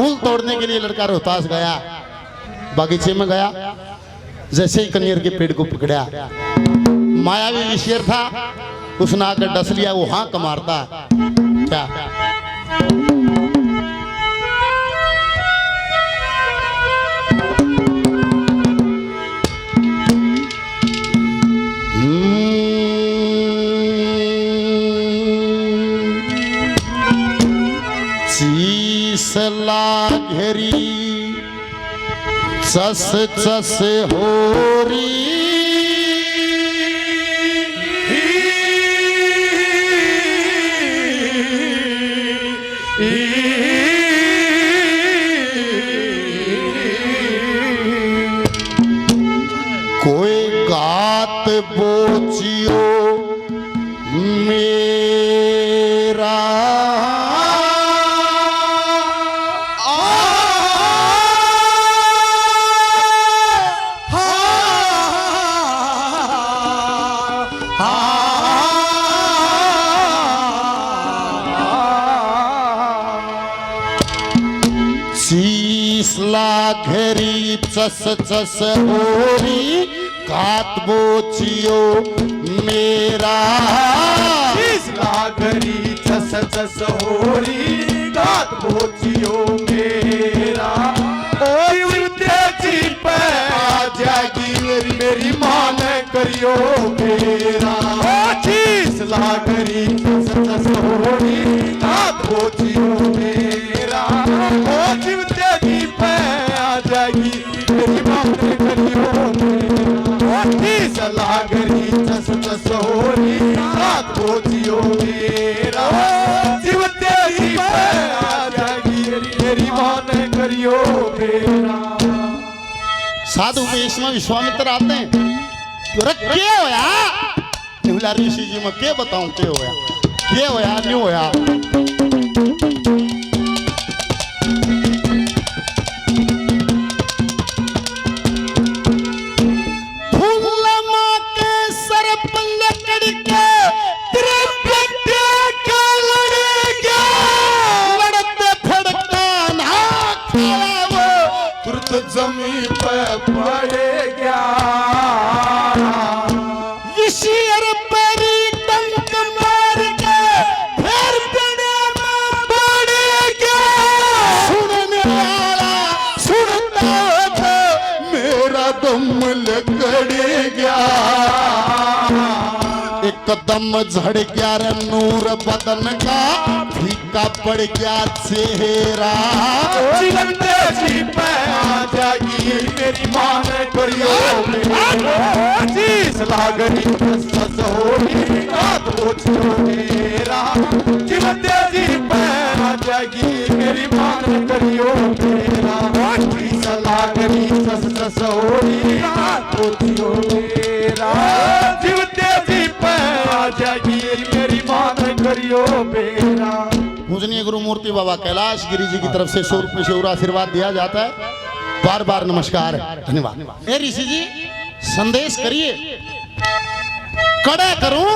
फूल तोड़ने के लिए लड़का रोहतास गया, बागीचे में गया, जैसे ही कनेर के पेड़ को पकड़ा, मायावी विषेर था, उसने आकर डस लिया। वो हाँ कमारता क्या सला घेरी चस चस होरी, कोई गात बोचियो मेरा घेरी चस चस होरी, गात बोचियो मेरा। घरी चस चस होरी, गात बोचियो मेरा। तेजी पे आ जाएगी मेरी मां ने करियो मेरा। घरी चस चस होरी, गात बोचियो मेरा। तेजी पे आ जाएगी मेरी मां ने करियो मेरा। सलाह घरी चस चस होरी, गात बोचियो मेरा। जीव तेरी पे आ जाएगी मेरी मां ने करियो मेरा। साधु वेश में विश्वामित्र आते हैं, क्या होया? निवला ऋषि जी मैं क्या बताऊं क्या होया, क्या होया नहीं होया। जमी पे पड़े गया विषियर परी डंक मार के फिर पड़े में पड़े गया। सुनने वाला सुनता था, मेरा दम लगड़ गया। एकदम झड़ गया रे नूर बदन का, फीका पड़ गया चेहरा। जीवन तेजी पे आ जाएगी मेरी मां ने करियो मेरा। सलाह घरी चस चस होरी, गात बोचियो मेरा। जीवन तेजी पे आ जाएगी मेरी मां ने करियो मेरा। सलाह घरी चस चस होरी, गात बोचियो मेरा। जीवन तेजी पे आ जाएगी मेरी मां ने करियो मेरा। पूजनीय गुरु मूर्ति बाबा कैलाश गिरी जी की तरफ से 100 रुपये से आशीर्वाद दिया जाता है। बार बार नमस्कार, धन्यवाद। ऋषि जी संदेश करिए, कड़ा करूं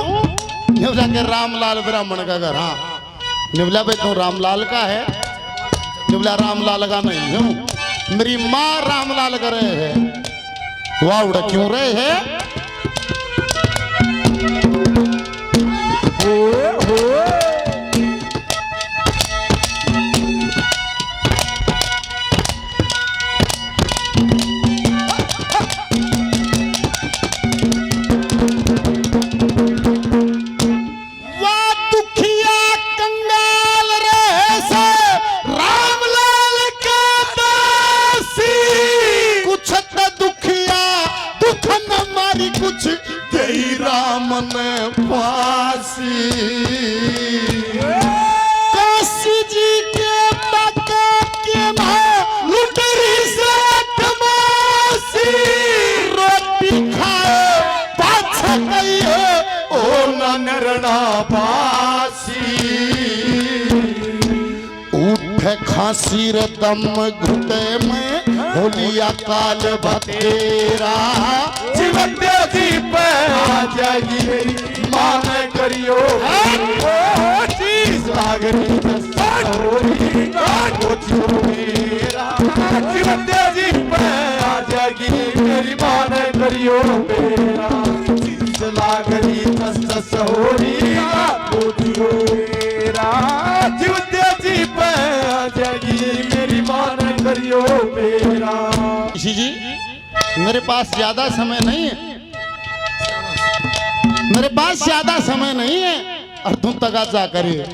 निवला के रामलाल ब्राह्मण का घर। हाँ निवला भाई तू रामलाल का है, निवला रामलाल का नहीं हूं, मेरी माँ रामलाल का रहे है। वाह उड़ा क्यों रहे है? राम ने फांसी काशी जी के बाका के मां लुटेरी से तमाशी। रोटी खाए पाछा गई है ओ नरना पासी। उठे खांसी रे दम घुटे में होलिया काल बतेरा। जीवन तेजी पे आ जाएगी मेरी मां ने करियो। लागरी ससोरी गोचियो मेरा जीवन जी पे आ जाएगी मेरी मान करियो मेरा लागरी ससोरी गोचियो मेरा जीवन जी पे आ जाएगी मेरी मान करियो मेरा। ऋषि जी मेरे पास ज्यादा समय नहीं है, मेरे पास ज्यादा समय नहीं है और तुम तगाजा करिए।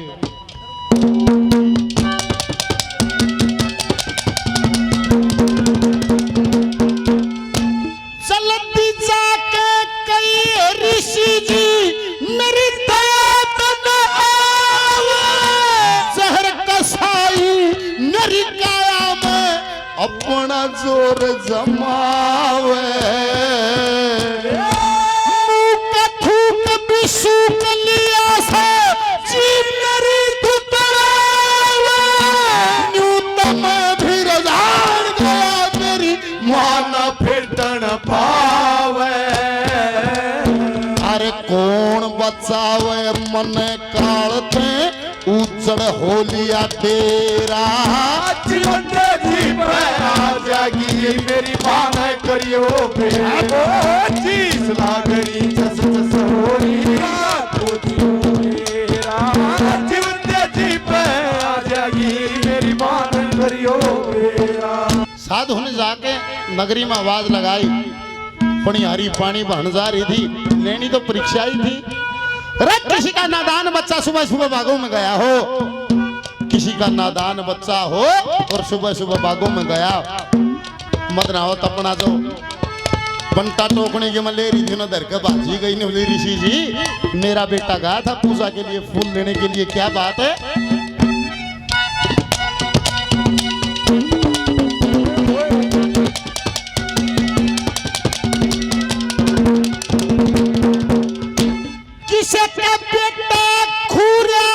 चलती जाके कई ऋषि जी मेरी दया न आवे, जहर कसाई मेरी काया में अपना जोर जमावे। सूख लिया से जीव मेरी दुतरावे, न्यूनतम भी रजान गया मेरी मान फिटन पावे। अरे कौन बचावे मन काल थे उजड़ हो लिया तेरा। जीवन जी पे आ जाएगी मेरी मान करियो मेरा चीज लागरी जस जस होरी मेरा जीवन जी पे आ जाएगी मेरी मान करियो मेरा। साधु ने जाके नगरी में आवाज लगाई, पणिहारी पानी बहन जा रही थी, लेनी तो परीक्षा ही थी। किसी का नादान बच्चा सुबह सुबह बागों में गया हो, किसी का नादान बच्चा हो और सुबह सुबह बागों में गया मत ना हो तपना जो बंटा टोकने की मलेरी थी ना धर के बाजी गई ने बोली ऋषि जी मेरा बेटा गया था पूजा के लिए फूल लेने के लिए, क्या बात है। किसे का बेटा खुरा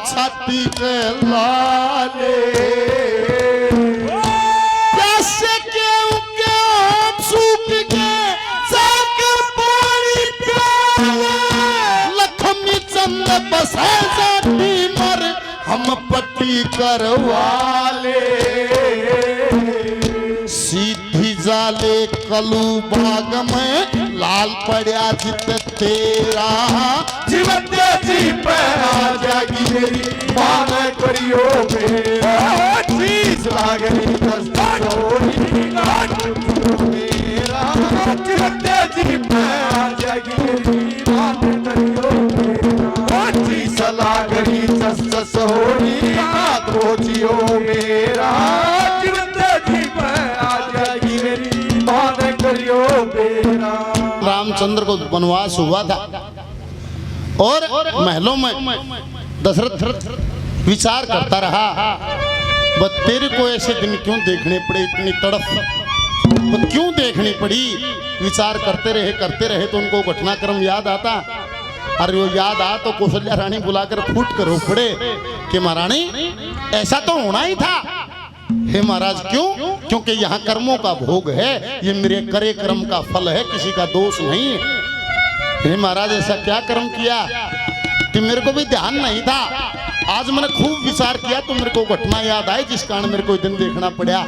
छाती के लाले कैसे क्यों सूख के सागर पानी प्याले लक्ष्मी चंद बसे जाती मर हम पट्टी करवाले। सीधी जाले कलू बाग में लाल पड़ा जित तेरा। जीवन जी पे आ जाएगी मेरी मान करियो मेरा चीज लागरी मेरा जीवन जी पे आ जाएगी मेरी मान करियो मेरा चीज लागरी सस होरी गोचियो मेरा जीवन जी पे आ जाएगी मेरी मान करियो मेरा। रामचंद्र को वनवास हुआ था और महलों में दशरथ विचार करता रहा, बस तेरे को ऐसे दिन क्यों देखने पड़े, इतनी तड़फ क्यों देखनी पड़ी। विचार करते रहे तो उनको घटनाक्रम याद आता। अरे वो याद आ तो कौशल्या रानी बुलाकर फूट कर रो पड़े कि महारानी ऐसा तो होना ही था। हे महाराज क्यों? क्योंकि यहाँ कर्मों का भोग है, ये मेरे करे कर्म का फल है, किसी का दोष नहीं है। हे महाराज ऐसा क्या कर्म किया कि मेरे को भी ध्यान नहीं था। आज मैंने खूब विचार किया तो मेरे को घटना याद आई जिस कारण मेरे को दिन देखना पड़ा।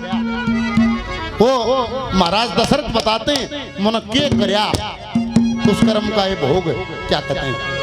वो महाराज दशरथ बताते हैं मन के करया उस कर्म का ये भोग क्या कहते हैं।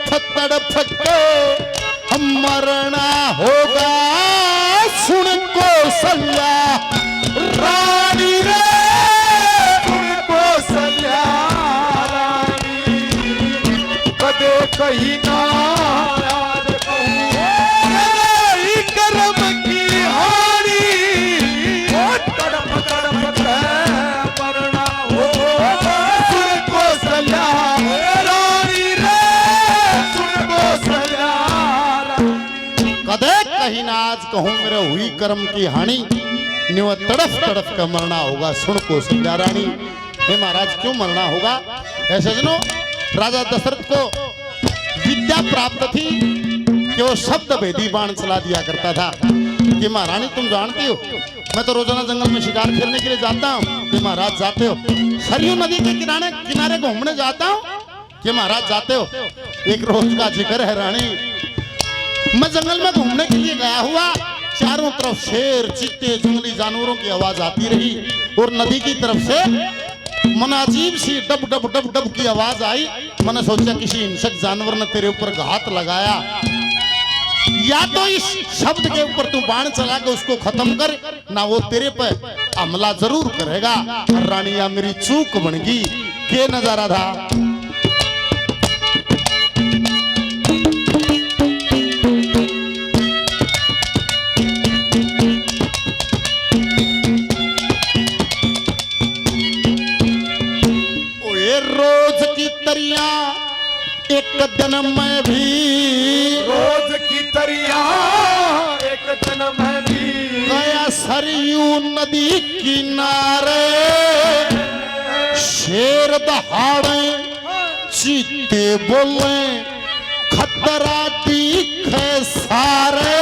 तड़फ तड़फ के मरना होगा सुन कौशल्या रानी रे सुन कौशल्या रानी कदे कहीं ना याद कहूं कर्म की हानि तड़प तड़प के मरना होगा सुन कौशल्या रानी रे सुन कौशल्या रानी कदे कहीं ना आज कहूं मेरे हुई कर्म की हानि निव तड़फ तड़फ का मरना होगा सुन कौशल्या रानी। हे महाराज क्यों मरना होगा? ऐसे जनो राजा दशरथ को विद्या प्राप्त थी कि वो शब्द भेदी बाण चला दिया करता था कि महारानी तुम जानती हो मैं तो रोजाना जंगल में शिकार खेलने के लिए जाता हूँ कि महाराज जाते हो, सरयू नदी के किनारे किनारे घूमने जाता हूँ कि महाराज जाते हो। एक रोज का जिक्र है रानी, मैं जंगल में घूमने के लिए गया हुआ, चारों तरफ शेर चीते जंगली जानवरों की आवाज आती रही और नदी की तरफ से मन अजीब सी डब डब डब डब की आवाज आई। मैंने सोचा किसी हिंसक जानवर ने तेरे ऊपर घात लगाया, या तो इस शब्द के ऊपर तू बाण चला के उसको खत्म कर, ना वो तेरे पे हमला जरूर करेगा। रानी या मेरी चूक बन गई। के नजारा था रोज की तरिया एक दिन में भी, रोज की तरिया एक दिन में भी गया सरयू नदी किनारे, शेर दहाड़े चीते बोले खतरा दिखे सारे,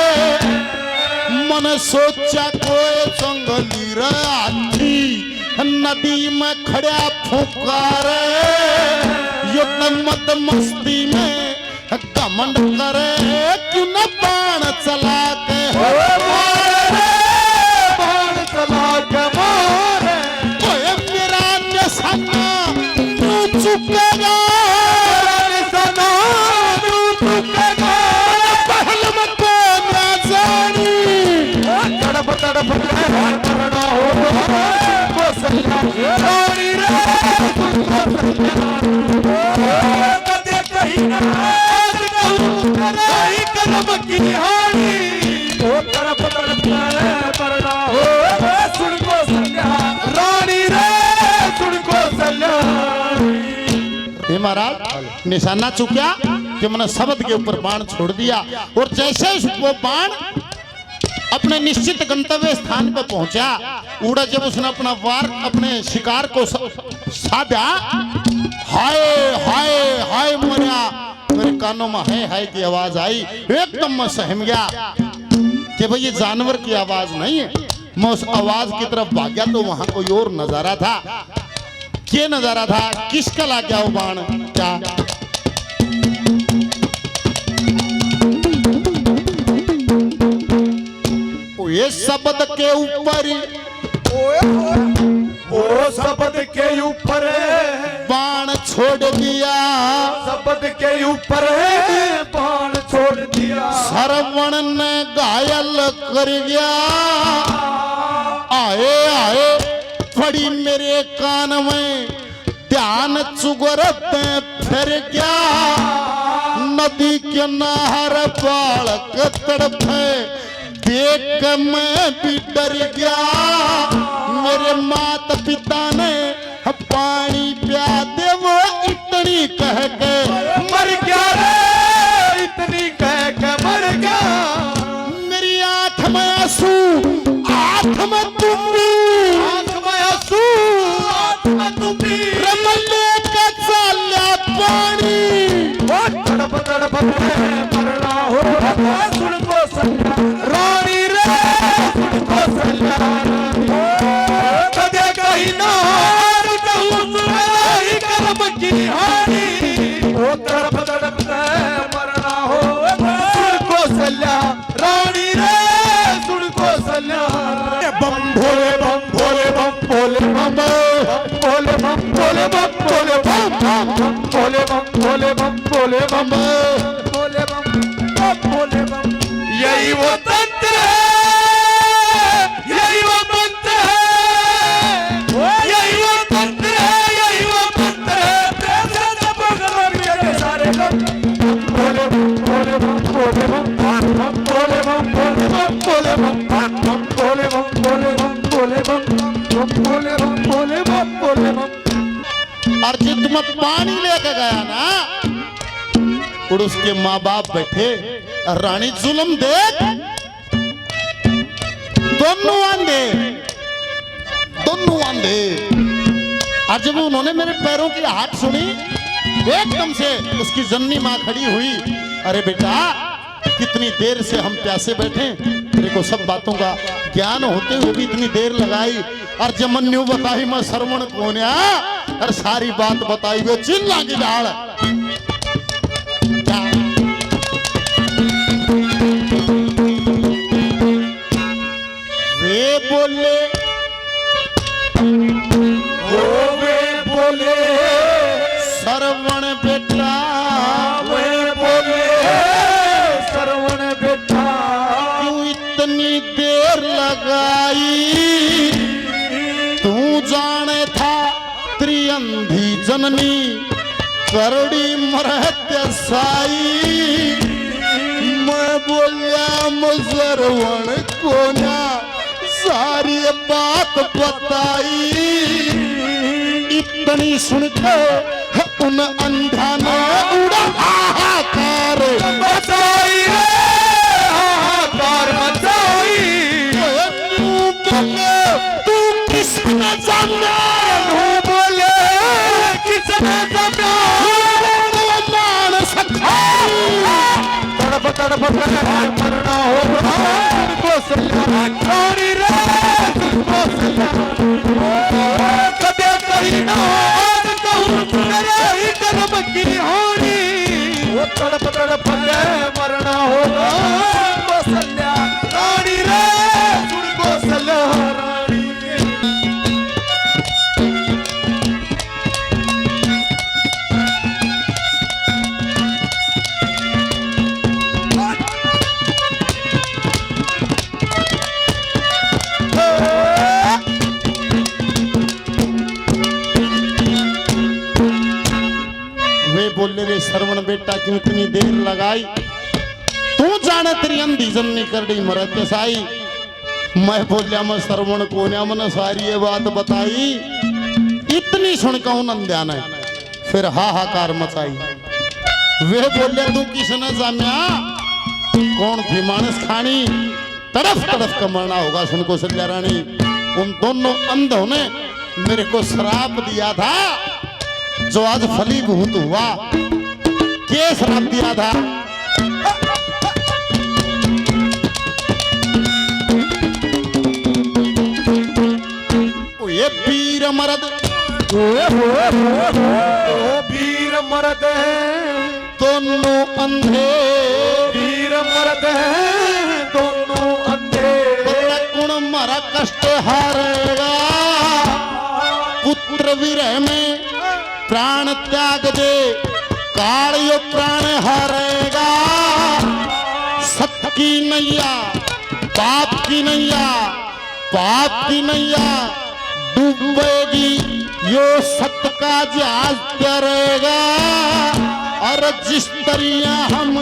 मन सोचा कोई जंगली रे हाथी नदी में खड़ा फुकारे, युद्ध मत मस्ती में घमंड करे, क्यों न बाण चला के बाण चला के मारे, ओए मेरा निशाना तू चुकेगा, निशाना तू चुकेगा, पहल में को न जानी, तड़प तड़प के मरना होगा रानी रे कदे कहीं ना नहीं कर्म की हानि तड़प तड़प मरना होगा सुन कौशल्या रानी रे सुन कौशल्या। हे महाराज निशाना चुका कि मैंने शब्द के ऊपर बाण छोड़ दिया और जैसे वो बाण अपने निश्चित गंतव्य स्थान पर पहुंचा, उड़ा जब उसने अपना वार अपने शिकार को साधा, हाय हाय हाय मरा, मेरे कानों में हाय हाय की आवाज आई। एकदम मैं सहम गया कि भाई ये जानवर की आवाज नहीं है। मैं उस आवाज की तरफ भाग गया तो वहां कोई और नजारा था। क्या नजारा था? किसका ला गया वो बाण? क्या ये शब्द के ऊपर ओ शब्द के ऊपर बाण छोड़ दिया, शब्द के ऊपर बाण छोड़ दिया, सरवण ने घायल कर गया, आए आए पड़ी मेरे कान में ध्यान चुगरत फिर गया, नदी के नहर बालक तड़पे देख मैं भी डर गया, मेरे माता पिता ने पानी पिया दे वो इतनी कह के मर गया रे, इतनी कह के मर गया, मेरी आंख में आंसू आंख में तुम भी, आंख में आंसू आंख में तुम भी, रमले का चाला पानी, वो तड़प तड़प मरना हो सुन कौशल्या रानी रे सुन कौशल्या कदे कहीं ना नहीं कर्म की हानि वो तड़प तड़प मरना हो सुन कौशल्या रानी रे सुन कौशल्या। बम भोले बम भोले बम भोले बम भोले बम भोले बम बोले बम बोले बम बोले बम बोले बम बोले बम बोले बम। यही वो तंत्र है, यही वो मंत्र है, यही वो तंत्र है, यही वो मंत्र है। सारे लोग बोले बम बोले बम बोले बम बोले बम बोले बम बोले बम बोले बम बोले बम बोले बम बोले बम बोले बम बोले बम। और जिद में पानी लेके गया ना, और उसके माँ बाप बैठे, रानी जुल्म देख, दोनों अंधे, दोनों अंधे। और जब उन्होंने मेरे पैरों की हाथ सुनी, एकदम से उसकी जन्नी माँ खड़ी हुई। अरे बेटा, कितनी देर से हम प्यासे बैठे, तेरे को सब बातों का ज्ञान होते हुए भी इतनी देर लगाई। और जमन्यू बताई मैं श्रवण कोन्या, और सारी बात बताई हुए चिल्ला की डाल। वे बोले, वे बोले श्रवण बेटा, वे बोले श्रवण बेटा, क्यों इतनी देर लगाई, तू जाने था त्रिअंधी जननी करड़ी मरहत्य साई। मैं बोलिया मुसरवण कोना, सारी बात बताई। इतनी सुनकर उन अंधा ने उड़ा हाहाकार मचाई रे, हाहाकार मचाई। तू किसने जाना, तू बोले किसने जाना, तड़प तड़प मरना होगा तुमको रानी रे, तुमको कदे कहीं ना आज कहूँ तेरे ही कर्म की होनी। वो तड़प तड़प मरना होगा तुमको रानी रे, तुमको रानी। बोले रे श्रवण बेटा, क्यों इतनी देर लगाई, तू जाने तेरी अंधी जन्नी करड़ी मरते साई। मैं बोलिया मैं श्रवण कोन्या, मन सारी ये बात बताई। इतनी सुनकर उन अंध्या ने फिर हाहाकार मचाई। वे बोले तू किसने जाम्या, कौन थी मानस खानी, तड़फ तड़फ का मरना होगा सुनको सल्या रानी। उन दोनों अंधों ने मेरे को श्राप दिया था, जो आज फलीभूत हुआ। क्या श्राप दिया था, ये वीर मर्द, वीर मर्द है दोनों अंधे, वीर मर्द है दोनों अंधे। गुण मरा कष्ट हारेगा, पुत्र विरह में प्राण त्याग दे, काल यो प्राण हारेगा। सत्य की नैया पाप की नैया, पाप की नैया डूबेगी, यो सत्य का जहाज तैरेगा। और जिस तरिया हम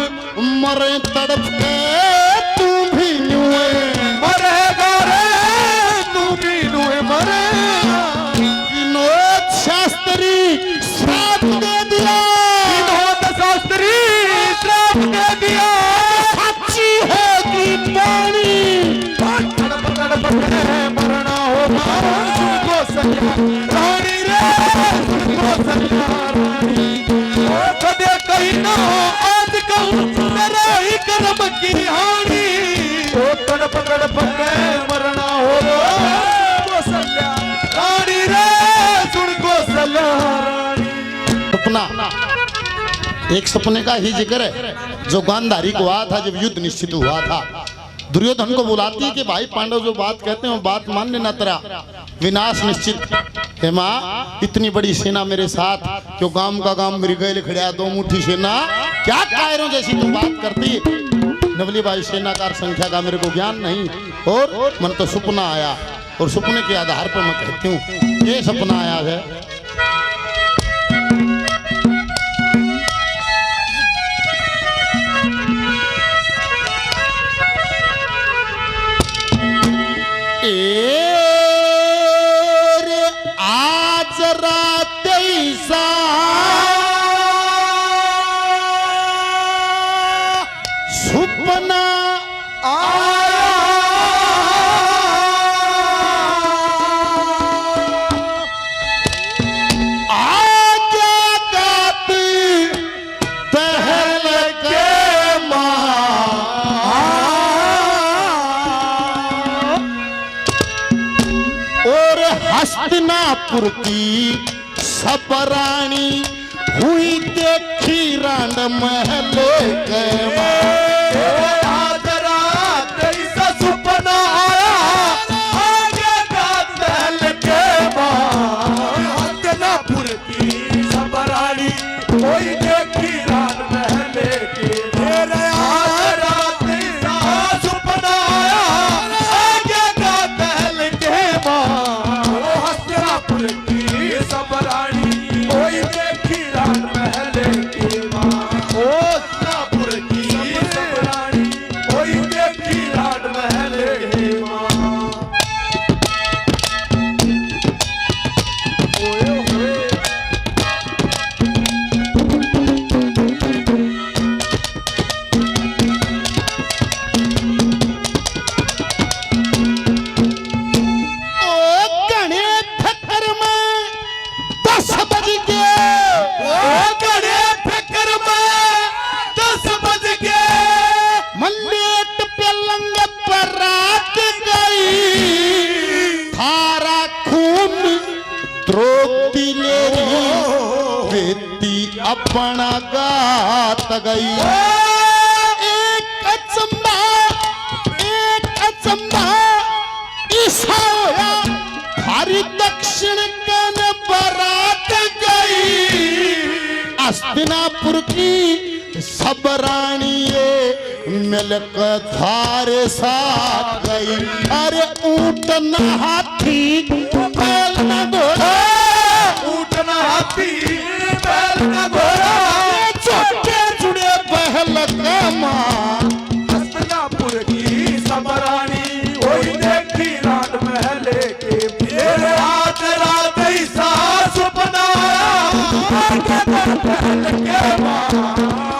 मरे तड़प के, तू भी नुए मरेगा रे, तू भी नुए मरेगा। विनोद शास्त्री श्राप दे दिया, विनोद शास्त्री श्राप दे दिया। साक्षी होगी पानी, तड़प तड़प के मरना होगा तुमको सजा रानी रे, तुमको सजा रानी। कदे कहीं ना आज कहूँ तेरा ही कर्म की हानि। तड़प तड़प के मरना होगा तुमको सजा रानी रे, तुमको सजा रानी। सपना, एक सपने का ही जिक्र है जो गांधारी को आया था जब युद्ध निश्चित हुआ था। दुर्योधन को बुलाती है कि भाई पांडव जो बात कहते हैं वो बात मान लेना, तेरा विनाश निश्चित। हे माँ इतनी बड़ी सेना मेरे साथ, जो गांव का गांव मेरी गैल खड़ा 2 मुट्ठी सेना, क्या कायरों जैसी तुम बात करती। नवली भाई सेनाकार संख्या का मेरे को ज्ञान नहीं, और मन तो सपना आया, और सपने के आधार पर मैं कहती हूँ ये सपना आया है। आज रात ऐसा सपना हस्तिनापुर की सब रानी हुई देखी रांड महल के आज रात ऐसा सपना आया आगे का महल के हस्तिनापुर की सब रानी हुई देखी रांड महल के। आज रात ऐसा सपना आया आगे का महल के हस्तिनापुर की सब रानी कोई देखी रान महल की माँ। हस्तिनापुर की सब रानी कोई देखी रान महल की माँ। ओए होए अपना गात गई। एक अचंबा ईसा होया हरी दक्षिण कन बरात गई। हस्तिनापुर की सब रानिये मिलकर थारे साथ गई। अरे ऊंट न हाथी बैल न घोड़ा, ऊंट न हाथी बैल न घोड़ा, छोटे जुड़े बहल कमा। हस्तिनापुर की सब रानी वही देखी रान महल के। मेरे हाथ रात ऐसा सपना आया महल के माँ।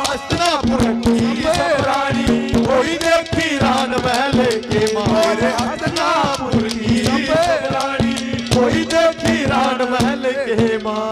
हस्तिनापुर की सब रानी वही देखी रान महल के माँ। मेरे हस्तिनापुर की सब रानी वही देखी रान महल के माँ।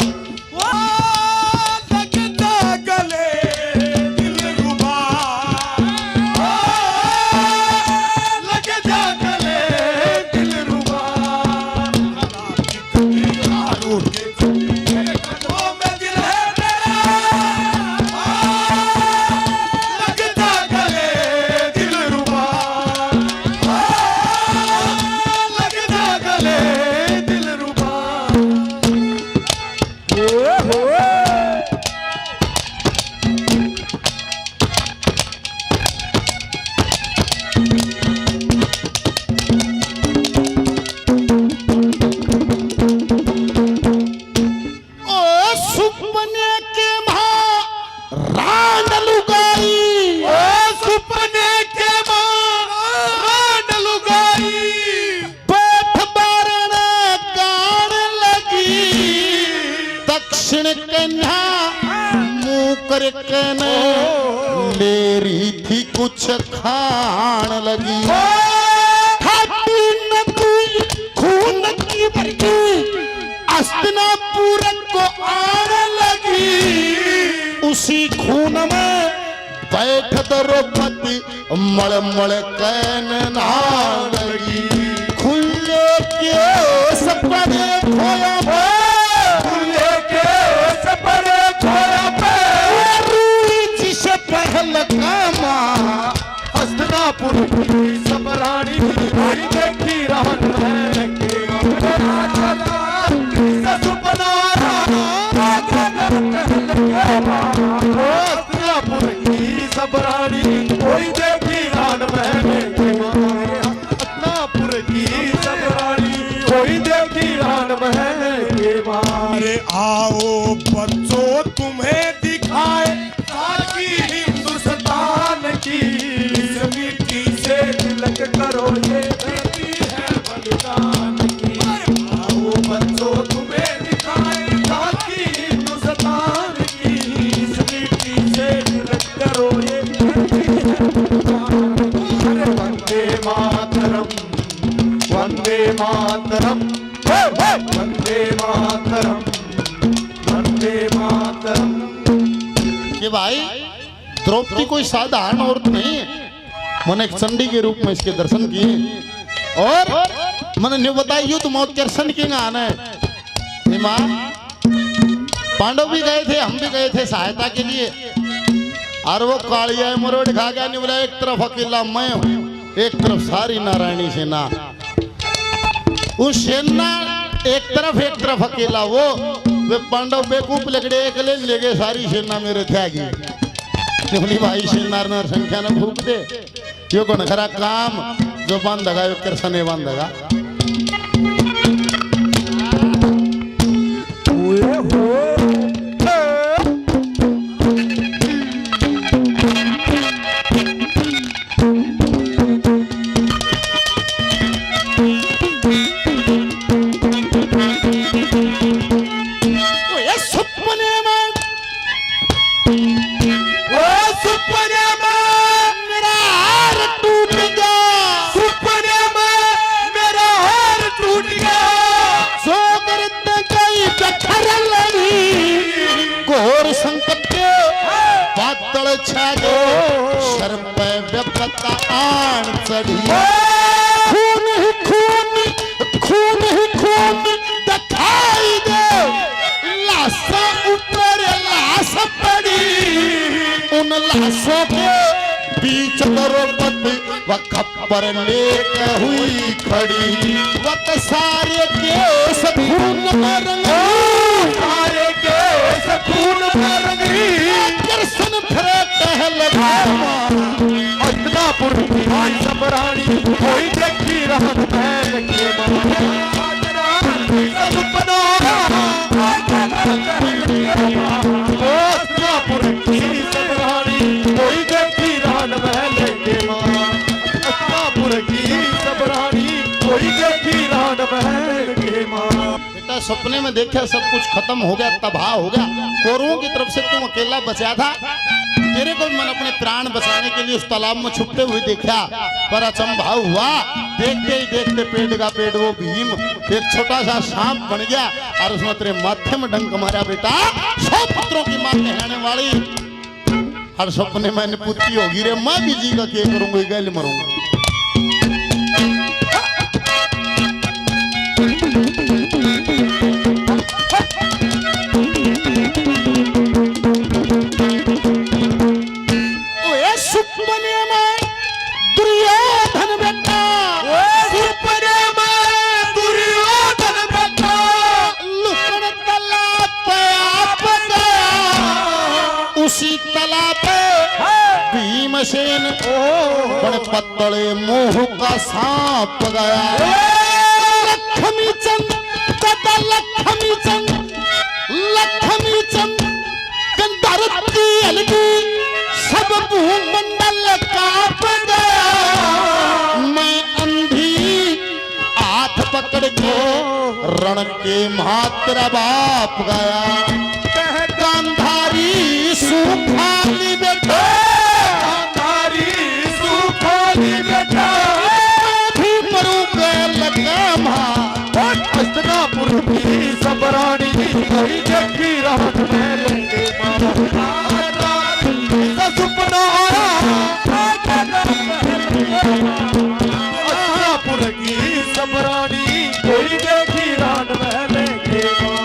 ले रही थी कुछ खान लगी। खून की बरकी हस्तिनापुर को आने लगी। उसी खून में बैठ द्रौपदी मल मल कैन नहान लगी। खुले के सपने खोया खुले के सपने खोया पहल कामा। हस्तिनापुर की सब रानी वही देखी रान महल के। हस्तिनापुर की सब रानी कोई देखी रान महल के माँ। हस्तिनापुर की सब रानी कोई देखी रान महल के माँ। अरे आओ बच्चों तुम्हें दिखाए साकी हिंदुस्तान की इस मिट्टी से तिलक करो ये धरती है बलिदान की। आओ बच्चों तुम्हें दिखाए साकी हिंदुस्तान की इस मिट्टी से तिलक करो ये धरती है बलिदान की। अरे वंदे मातरम वंदे मातरम वंदे मातरम वंदे मातरम। कि भाई द्रौपदी कोई साधारण औरत नहीं है। मैंने एक चंडी के रूप में इसके दर्शन किए और मैंने नहीं बताई युद्ध मौत दर्शन की ना आना है। माँ पांडव भी गए थे, हम भी गए थे सहायता के लिए, और वो कालिया मरोड़ खा गया। नहीं बोला एक तरफ अकेला मैं हूँ, एक तरफ सारी नारायणी सेना। उस सेना एक तरफ अकेला वो वे पांडव बेकूफ लगड़े एक ले गए, सारी सेना मेरे थे आगे। बोली भाई सेना संख्या न भूख दे, यो कौन खरा काम जो बांधगा यो कृष्ण बांधगा। शर्म पे व्यपता आन चढ़ी, खून ही खून दिखाई दे, लाशा ऊपर लाश पड़ी। उन लाशों के बीच द्रौपदी व खप्पर लेके हुई खड़ी। वत सारे केस खून में रंगी, सारे केस खून में रंगी। दर्शन फिरे टहल हस्तिनापुर की सब रानी कोई देखी रहन महल के माँ। हस्तिनापुर की सब रानी कोई देखी रहन महल के माँ। हस्तिनापुर की सब रानी कोई देखी रहन महल के माँ। बेटा सपने में देखा सब कुछ खत्म हो गया, तबाह हो गया। कौरवों की तरफ से तुम अकेला बचा था, तेरे को मन अपने प्राण बचाने के लिए उस तालाब में छुपते हुए देखा, पर अचंभा हुआ। देखते ही देखते पेड़ का पेड़ वो भीम एक छोटा सा सांप बन गया और उसने तेरे माथे में डंक मारा। बेटा 100 पुत्रों की मां कहलाने वाली हर सपने मैंने पुत्री होगी रे, मैं भी जी का क्या करूंगा, गल मरूंगा। उसी तालाब पे भीमसेन बड़े पतले मुंह का सांप गया। लक्ष्मी चंद दादा लक्ष्मी चंद धरती अलगी सब भूमंडल कांप गया। मैं अंधी हाथ पकड़ के रण के मात्रा बाप गया। गांधारी सुखाली बेटा, गांधारी सुखाली बेटा, भी मरूंगा लगा मां। हस्तिनापुर की सब रानी कोई देखी रहन महल के माँ। सपना हस्तिनापुर की सब रानी कोई देखी रहन महल के माँ।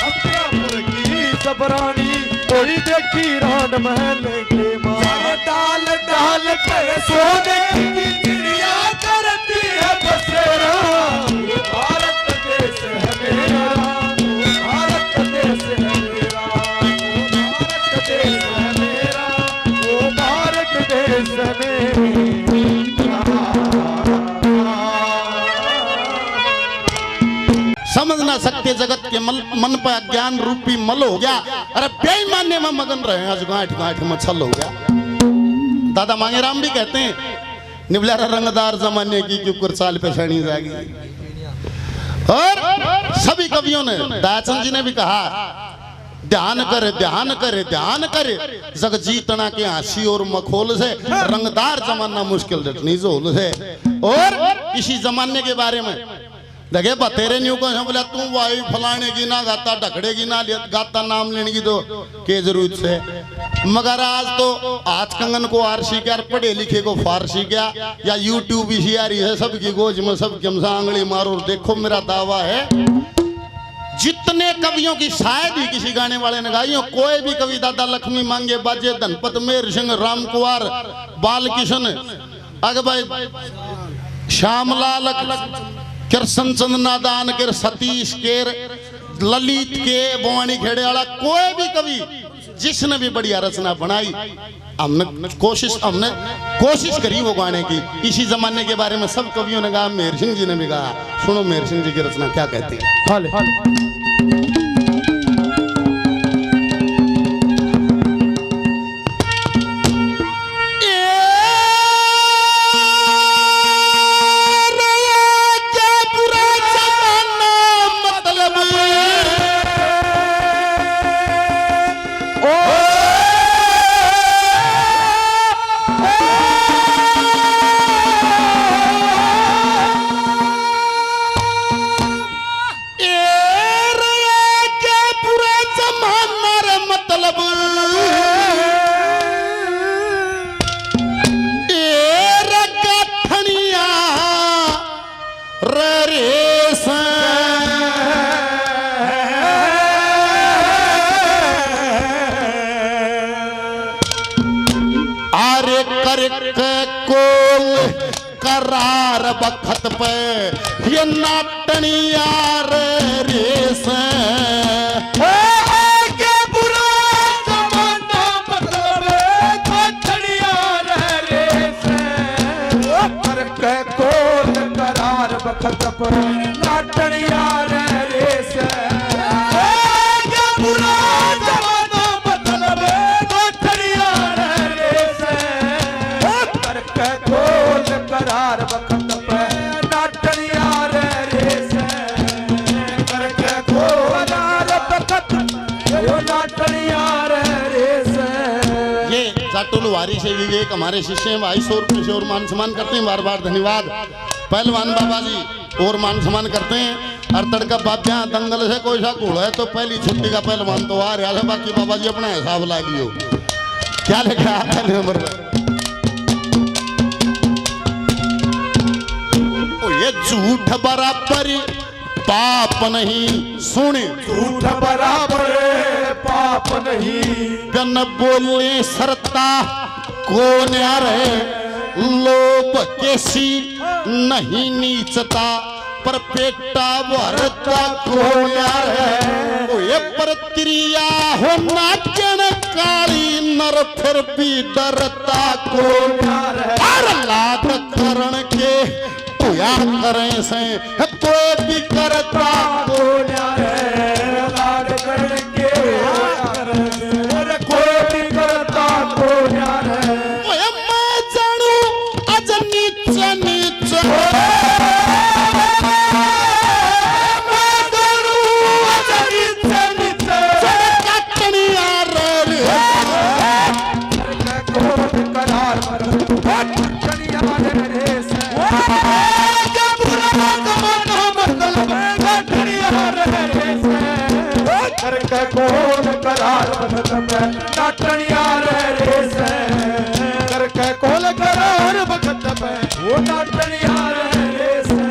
हस्तिनापुर की सब रानी कोई देखी रहन महल के माँ। डाल डाल कर सोने की चिड़िया करती है बसेरा। भारत देश है मेरा, भारत देश है मेरा, न सकते जगत के मन पर अज्ञान रूपी मल हो गया। अरे बेईमानी में मगन रहे आज गांठ गांठ में छल हो गया। दादा मांगेराम भी कहते हैं निबलारा रंगदार जमाने की क्यों कुरसाल पे छड़ी जाएगी। और सभी कवियों ने, दयाचंद जी ने भी कहा ध्यान करे ध्यान करे ध्यान करे जग जीतना के हंसी और मखोल से रंगदार जमाना मुश्किल डटनी जोल से। और इसी जमाने के बारे में देखे तेरे न्यू को बोला तू वाई फलाने की ना गाता ढकड़े की ना गाता नाम लेने की तो के जरूरत से। मगर आज कंगन को आरसी क्या पढ़े लिखे को फारसी क्या या यूट्यूब इसी आ रही है सबकी गोज में सबकी हम आंगली मारो। देखो मेरा दावा है जितने कवियों की शायद ही किसी गाने वाले ने गाई हो, कोई भी कवि दादा लक्ष्मी मांगे बाजे धनपत मेर सिंह राम कुमार बालकिशन अग भाई श्यामलाल कृष्ण चंद नादान के सतीश केर ललित के बोवानी खेड़े वाला कोई भी कवि जिसने भी बढ़िया रचना बनाई हमने कोशिश करी वो गाने की। इसी जमाने के बारे में सब कवियों ने कहा, मेहर सिंह जी ने भी कहा। सुनो मेहर सिंह जी की रचना क्या कहती है। बखत पे ये नाटनिया रेस के बुरा जमाना मतलब नाटनिया रेस कर के कोल करार बखत पे नाटनिया रेस के बुरा जमाना मतलब नाटनिया रेस कर के कोल करार बखत टुलवारी से विवेक हमारे शिष्य हैं भाई 100 रुपये से और मान सम्मान करते हैं। बार बार धन्यवाद। पहलवान बाबा जी और मान सम्मान करते हैं। और तड़का बाब्या दंगल से कोई सा कूड़ है तो पहली छुट्टी का पहलवान तो आ रहा है। बाकी बाबा जी अपना हिसाब लागियो क्या लिखा पहले नंबर पर। ये झूठ बराबर पाप नहीं सुने झूठ बराबर पाप नहीं कन बोले सरता कौन रे लोभ केसी नहीं नीचता पर पेटा भरता कौन रे। ये प्रतिया हो नाचन काली नर फिर भी डरता कौन रे। लाद करण के या करें से कोई भी करता कौन रे। लाद करण के कोई भी करता कौन रे। मैं जानू अज नीच नीच मैं जानू अज नीच नीच कटनिया रे कोट करार कटनिया रे से करके कौन करार बखत पे नाटनिया रे से करके कौन करार बखत पे वो नाटनिया रे से।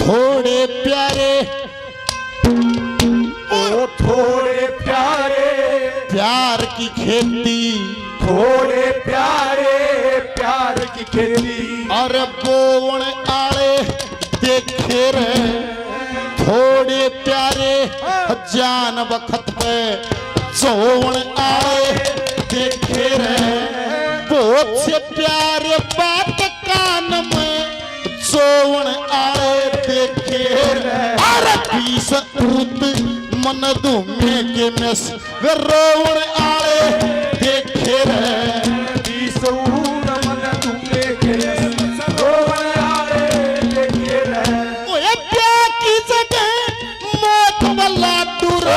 थोड़े प्यारे ओ थोड़े प्यारे प्यार की खेती थोड़े प्यारे प्यार की खेती और बोवण आले देखे रे थोड़े प्यारे जान बखत पे सोवन आए देखे रे बहुत से प्यारे बात कान में सोवन आए देखे रे अरे पीस उत मन दुमे के में वे रोवन आए देखे रे पीस उत मन दुमे के रोवन आए देखे रे ओए प्यार की जगह मौत वाला डूर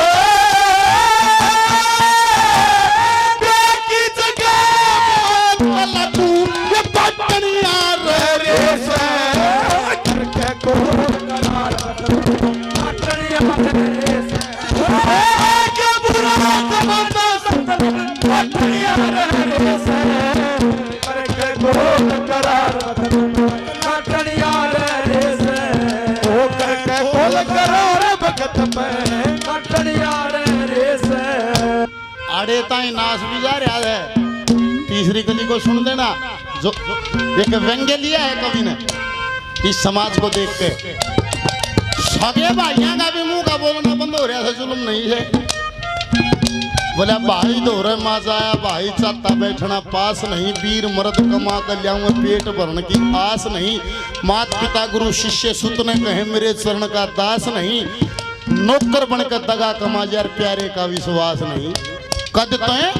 आड़े ताई नाच भी जा रहा है। तीसरी कली को सुन देना जो एक व्यंग्य लिया है कवि ने इस समाज को देख के सगे भाइयों का भी मुंह का बोलना बंद हो रहा था जुल्म नहीं है बोला भाई दोहरे माजा आया भाई चाहता बैठना पास नहीं वीर मर्द कमा कर लियाऊं पेट भरने की आस नहीं मात पिता गुरु शिष्य सुत ने कहे मेरे चरण का दास नहीं नौकर बनकर दगा कमा यार प्यारे का विश्वास नहीं कद तय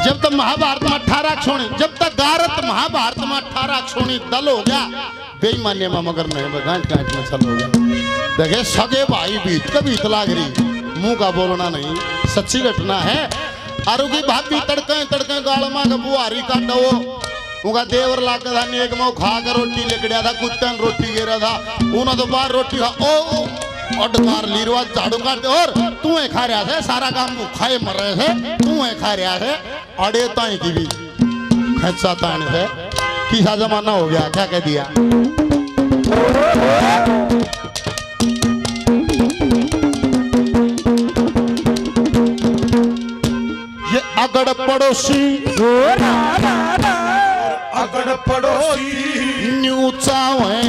जब तक महाभारत में 18 छोड़ी जब तक गारत महाभारत में 18 छोड़ी दल हो गया बेईमानी में मगर नहीं गांठ गांठ में चल हो गया देखे सगे भाई बीत कभी इतला गिरी मुंह का बोलना नहीं सच्ची घटना है आरोगी भाभी तड़के तड़के गालमा का बुआरी काटा वो उनका देवर लाकर था एक मुंह खा कर रोटी लेकर था कुत्तन रोटी गिरा था उन्होंने तो बाहर रोटी खा ओ अडकार लीरवा झाड़ू काटते और तू खा रहा है सारा काम खाए मर रहे थे तू खा रहा है अड़े ताई की भी खच्चा तान है किसा जमाना हो गया क्या कह दिया ये अगड़ पड़ोसी अगड़ पड़ोसी न्यूचा है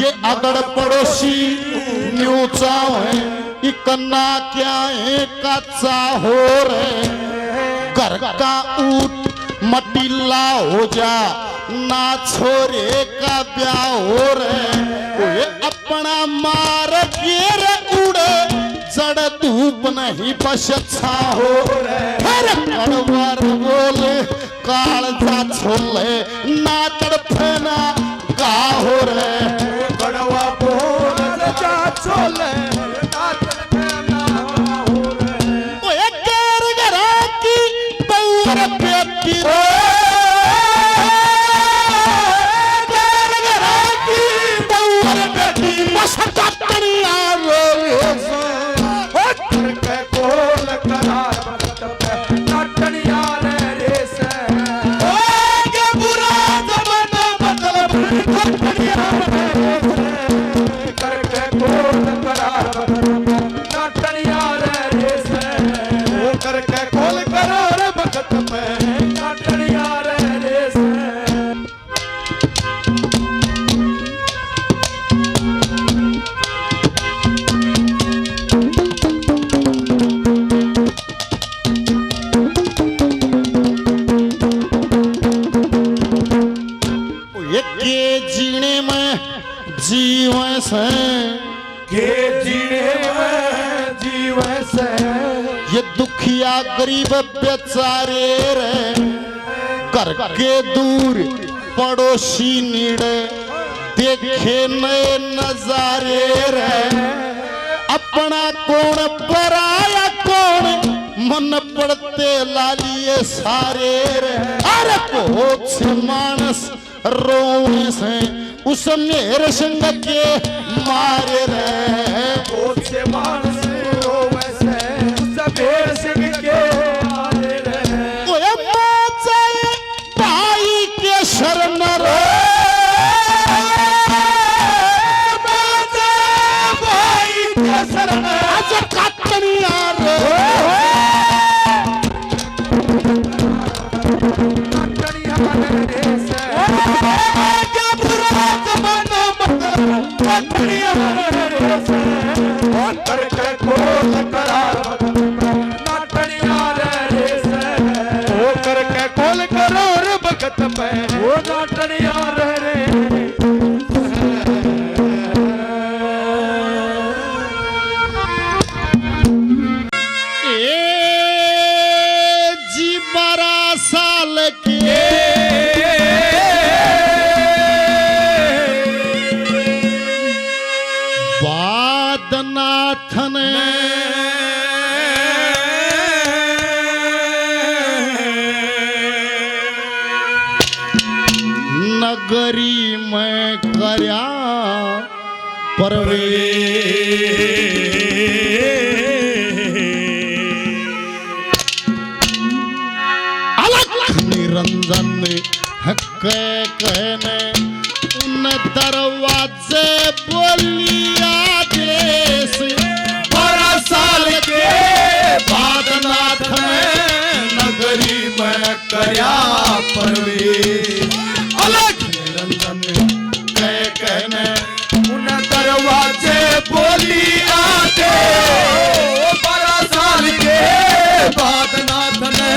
ये अगड़ पड़ोसी न्यूचा है इकन्ना क्या है कच्चा हो रे घर का ऊट मटिला हो जा ना छोरे का ब्याह हो रे ये अपना मार गिर उड़े जड़ धूप नहीं पछा हो रे कड़वर बोले काल जा छोले ना तड़फना का हो रे कड़वा बोल जा छोले ना तड़फना हो रे ओए केर घरा की पौर पेटी रे केर घरा की पौर पेटी बस कटनिया रे करके कोल करार बखत पे कटनिया रे से ओ के बुरा जमाना मतलब कटनिया रे से करके कोल करार बखत पे कटनिया रे से वो करके कोल करार बखत पे कटनिया रे से के जीने में जीवन से के जीने में जीवन से ये दुखिया गरीब बेचारे रे घर के दूर पड़ोसी नीड़े देखे नए नजारे रे अपना कौन पराया कौन मन पड़ते लालिए सारे रे अरे बहुत से मानस रोने से उस मेरे संग के मारे रे बहुत से मानस रोवे से उस मेरे संग के मारे रे ओए बाचा भाई के शरण रे बाचा भाई के शरण आज कटनिया रे कटनिया रे से क्या बुरा जमाना मतलब कटनिया नगरी में करया अलख निरंजन कहने उन दरवाजे बोलिया देश 12 साल के बाद नाथ में नगरी में करया प्रवेश अलग निरंजन कहने उन दरवाजे बोलिया दे 12 साल के बाद नाथ ने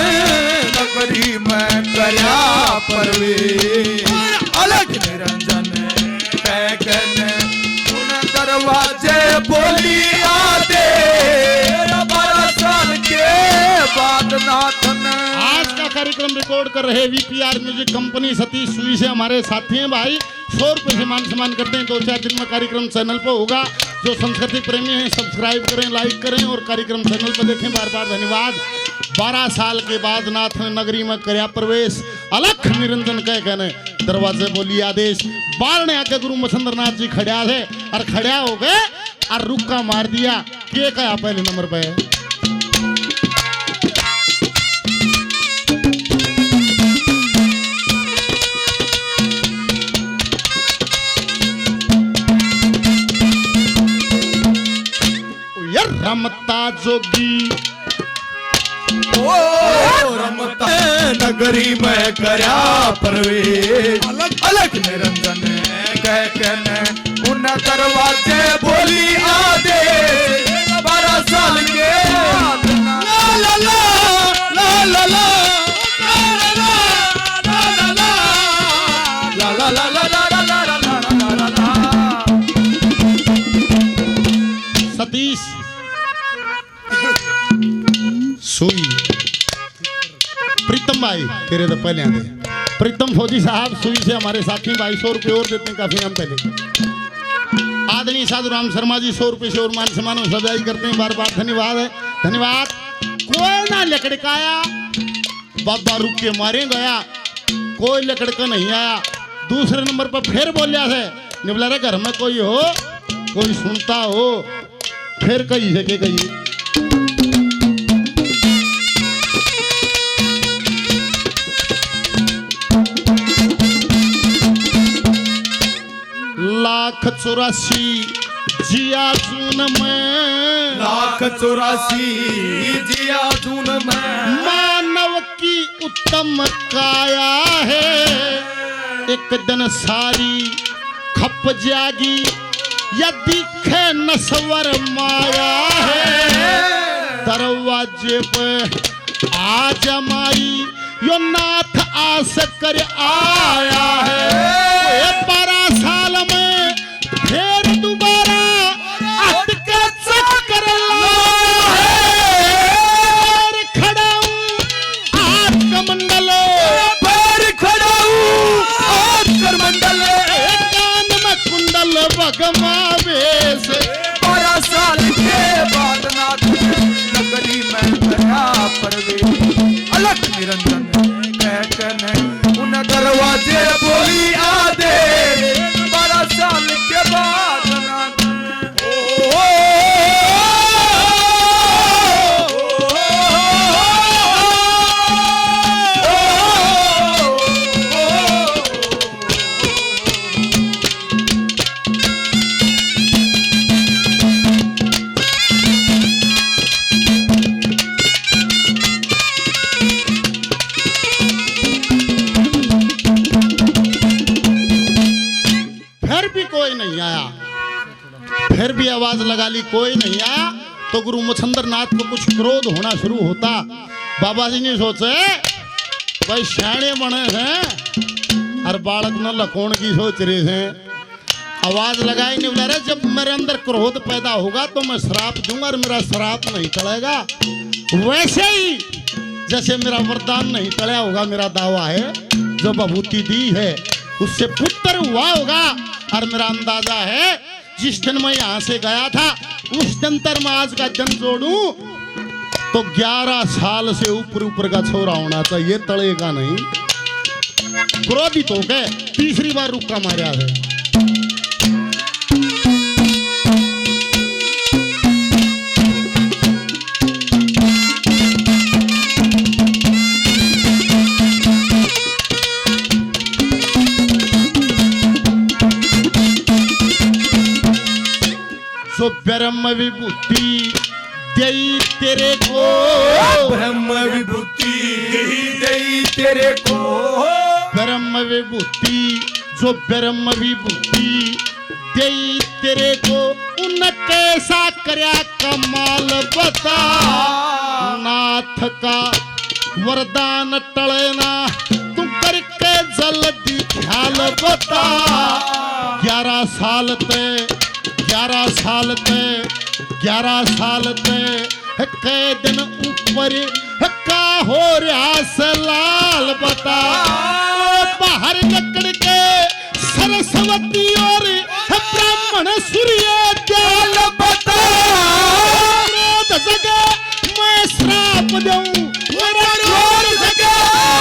नगरी में करया प्रवेश अलग निरंजन कहने उन दरवाजे बोलिया दे 12 साल के बाद नाथ ने। आज का कार्यक्रम रिकॉर्ड कर रहे वीपीआर म्यूजिक कंपनी सतीश सुई से हमारे साथी हैं भाई। 100 रुपए से मान सम्मान करते हैं। 2-4 दिन में कार्यक्रम चैनल पर होगा। जो संस्कृति प्रेमी हैं सब्सक्राइब करें, लाइक करें और कार्यक्रम चैनल पर देखें। बार बार धन्यवाद। 12 साल के बाद नाथ ने नगरी में करया प्रवेश अलख निरंजन कह कहने दरवाजे बोली आदेश। बारने आके गुरु मछंद्र नाथ जी खड़ा है और खड़ा हो गए और रुक्का मार दिया। के कहा पहले नंबर पे रमता जोगी ओ रमता नगरी में करया प्रवेश अलग निरंजन कह कहने उन दरवाजे बोली आदे 12 साल के ला ला ला ला ला ला ला ला ला ला सतीश सुई प्रीतम भाई तेरे तो पहले आते प्रीतम फौजी साहब सुई से हमारे साथी भाई 100 रुपये और देते हैं काफी नाम पहले। आदरणीय साधु राम शर्मा जी 100 रुपये से और मान सम्मान सजाई करते हैं। बार बार धन्यवाद है धन्यवाद। कोई ना लकड़काया बाबा रुक के मारे गया कोई लकड़का नहीं आया। दूसरे नंबर पर फिर बोलिया है निबला रे घर में कोई हो कोई सुनता हो फिर कही से के कही लाख 84 जिया जून में 184 जिया जून में मानव की उत्तम काया है। एक दिन सारी खप जागी या दिखे नस्वर माया है। दरवाजे पे आ जमाई यो नाथ आस कर आया है। 12 साल में फिर दोबारा अटके चक्कर लाया है। खड़ा हूँ आज का मंडल पैर खड़ा हूँ आज कर मंडल कान में कुंडल भगमा वेश 12 साल के बाद नाथ नगरी में करया प्रवेश अलग निरंजन कह कहने उन दरवाजे बोली आदे 12 साल के बाद नाथ फिर भी आवाज लगा ली कोई नहीं आया तो गुरु मछंद्र नाथ को कुछ क्रोध होना शुरू होता। बाबा जी ने सोचे भाई शाणे बने हैं और बालक न लकोण की सोच रहे हैं। आवाज लगाई नहीं बोला रहे जब मेरे अंदर क्रोध पैदा होगा तो मैं श्राप दूंगा और मेरा श्राप नहीं टलेगा। वैसे ही जैसे मेरा वरदान नहीं टला होगा मेरा दावा है जो बभूति दी है उससे पुत्र हुआ होगा। और मेरा अंदाजा है जिस दिन मैं यहाँ से गया था उस दिन तक मैं आज का जन जोड़ूं तो 11 साल से ऊपर ऊपर का छोरा होना चाहिए तड़ेगा नहीं। क्रोधित होकर तीसरी बार रुक्का मारा है। जो ब्रह्म विभूति दई तेरे को, ब्रह्म विभूति दई तेरे को, ब्रह्म विभूति जो ब्रह्म विभूति दई तेरे को, उन कैसा करया कमाल बता। नाथ का वरदान टलना तू करके जल्दी ख्याल बता। 11 साल ते 11 साल ते 11 साल ते कै दिन ऊपर का हो रहा से लाल बता। बाहर निकल के सरस्वती और ब्राह्मण सूर्य दयाल बता। क्रोध जगे मैं श्राप दूं, मेरा क्रोध जगे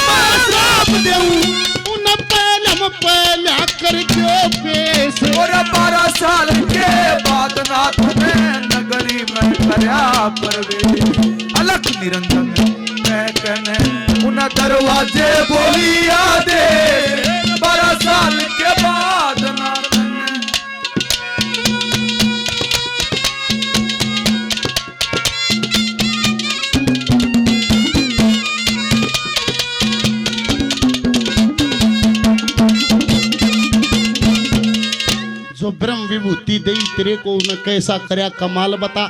मैं श्राप दूं। उन पहला कर जो पेश, और 12 साल के बाद नाथ ने नगरी में करया प्रवेश। अलख निरंजन मैं कहने उन दरवाजे बोलिया दे। 12 साल के बाद नाथ ने जो ब्रह्म विभूति दई तेरे को न कैसा करया कमाल बता।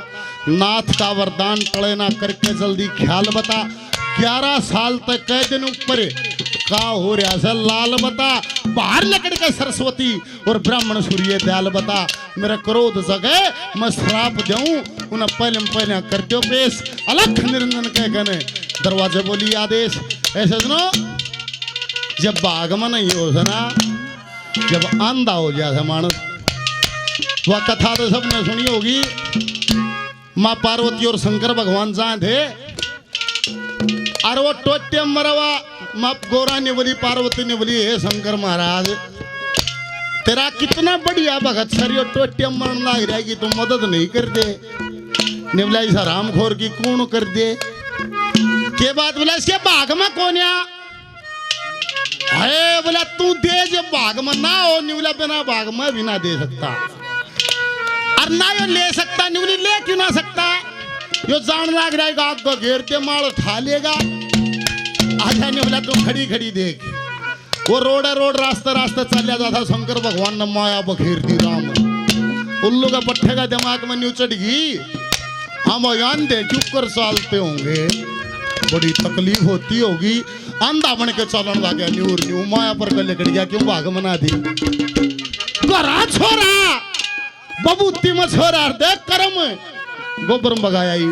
नाथ का वरदान टले ना करके जल्दी ख्याल बता। 11 साल तक कै दिन ऊपर का हो रहा से लाल बता। बाहर लकड़ के सरस्वती और ब्राह्मण सूर्य दयाल बता। मेरा क्रोध जगे मैं श्राप दूं, उन पहले कर दो पेश। अलख निरंजन कह गने दरवाजे बोली आदेश। ऐसे सुनो, जब बागमन नहीं हो ना, जब अंधा हो जाता मानस, वह कथा तो सबने सुनी होगी। माँ पार्वती और शंकर भगवान जहाँ थे, और वो टोटे मरवा माँ गौरा ने बोली, पार्वती ने बोली, हे शंकर महाराज तेरा कितना बढ़िया भगत सरियो टोटे मरण लाग रहा है कि तुम मदद नहीं कर दे। ने बोला इस हरामखोर की कौन कर दे के बाद बोला इसके भाग में कौन या है। बोला तू दे जो भाग में ना हो। निवला बिना भाग में भी ना दे सकता और ना यो ले सकता। निवली ले क्यों ना सकता, यो जान लाग रहा है आग को घेर के माल उठा लेगा। आजा ने बोला तू खड़ी खड़ी देख, वो रोड है रोड रास्ता रास्ता चल जाता। शंकर भगवान ने माया बखेर दी राम। उल्लू का पट्टे का दिमाग में न्यू चढ़ गई। हम बयान दे चुप कर चलते होंगे, बड़ी तकलीफ होती होगी। अंधा बन के चलन लगे न्यूर न्यू माया पर गले कट गया। क्यों भाग मना दी गोरा छोरा बबूती में छोरा देख करम गोबर बगाया ही।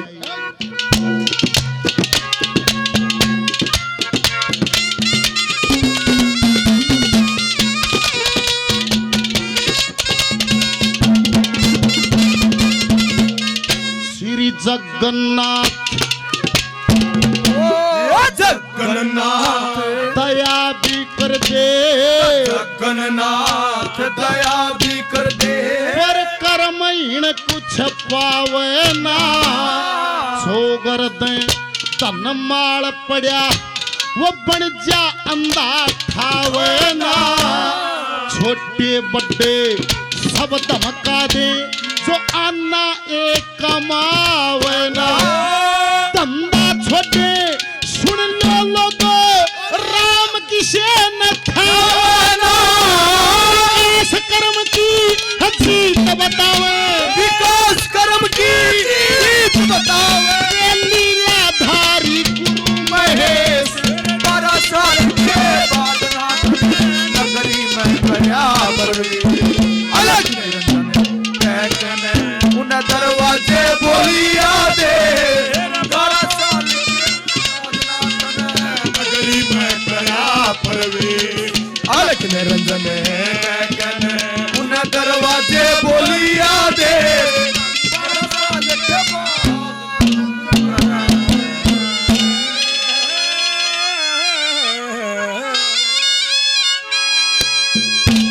श्री जगन्नाथ जगन्नाथ दया भी कर दे, जगन्नाथ दया भी कर दे। पर कर्महीन कुछ पावे ना, सोगर दे धन माल पड़ा वो बन जा अंधा खावे ना। छोटे बड़े सब धमका दे, जो आना एक कमावे ना। धंधा छोटे सुन लो लोगो, राम किसे न खाना। इस कर्म की जीत बतावे, विकास कर्म की जीत बतावे। लीलाधारी गुरु महेश 12 साल के बाद नाथ नगरी में गया प्रवेश। अलग निरंजन कहने उन दरवाजे बोलिया दे। है